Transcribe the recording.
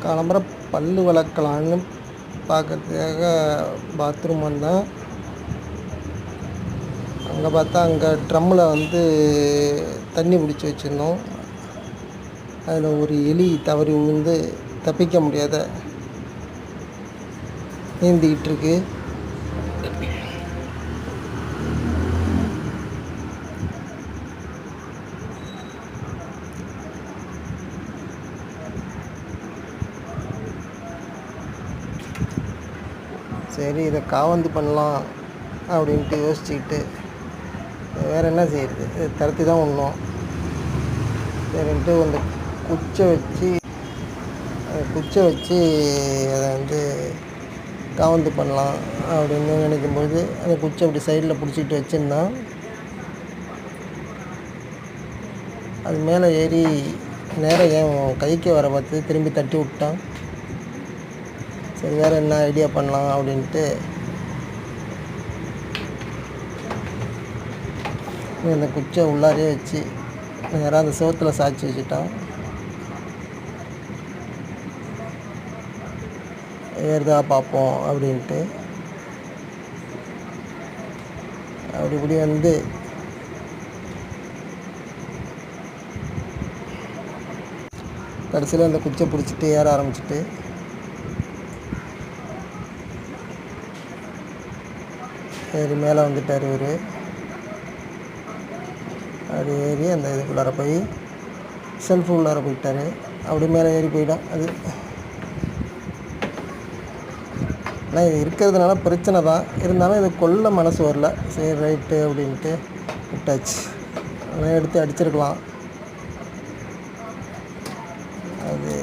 காலம்பர பல் விளக்கலான்னு பார்க்கறதுக்காக பாத்ரூம் வந்தேன். அங்கே பார்த்தா அங்கே ட்ரம்மில் தண்ணி பிடிச்சி வச்சுருந்தோம். அதில் ஒரு எலி தவறி விழுந்து தப்பிக்க முடியாத நீந்திக்கிட்டு இருக்கு. சரி, இதை காவந்து பண்ணலாம் அப்படின்ட்டு யோசிச்சுக்கிட்டு வேறு என்ன செய்யுது, இதை தரத்தி தான் விடணும் சரின்ட்டு அந்த குச்சை வச்சு அதை காவந்து பண்ணலாம் அப்படின்னு நினைக்கும்போது அந்த குச்சை அப்படி சைடில் பிடிச்சிட்டு வச்சுருந்தான். அது மேலே ஏறி நேரம் என் கைக்கு வர பார்த்து திரும்பி தட்டி விட்டான். சரி, வேறு என்ன ஐடியா பண்ணலாம் அப்படின்ட்டு அந்த குச்சை உள்ளாரே வச்சு நேராக அந்த சோத்தில் சாய்ச்சி வச்சுட்டான். ஏறுதா பார்ப்போம் அப்படின்ட்டு இப்படி கடைசியில் அந்த குச்சை பிடிச்சிட்டு ஏற ஆரம்பிச்சிட்டு ஏறி மேலே வந்துட்டார். இவர் அப்படி ஏறி அந்த இதுக்குள்ளார போய் செல்ஃபு உள்ளார போயிட்டார். அப்படி மேலே ஏறி போயிடும் அது. ஆனால் இது இருக்கிறதுனால பிரச்சனை தான், இருந்தாலும் இது கொல்ல மனசு வரல. சரி ரைட்டு அப்படின்ட்டு விட்டாச்சு. ஆனால் எடுத்து அடிச்சிருக்கலாம். அது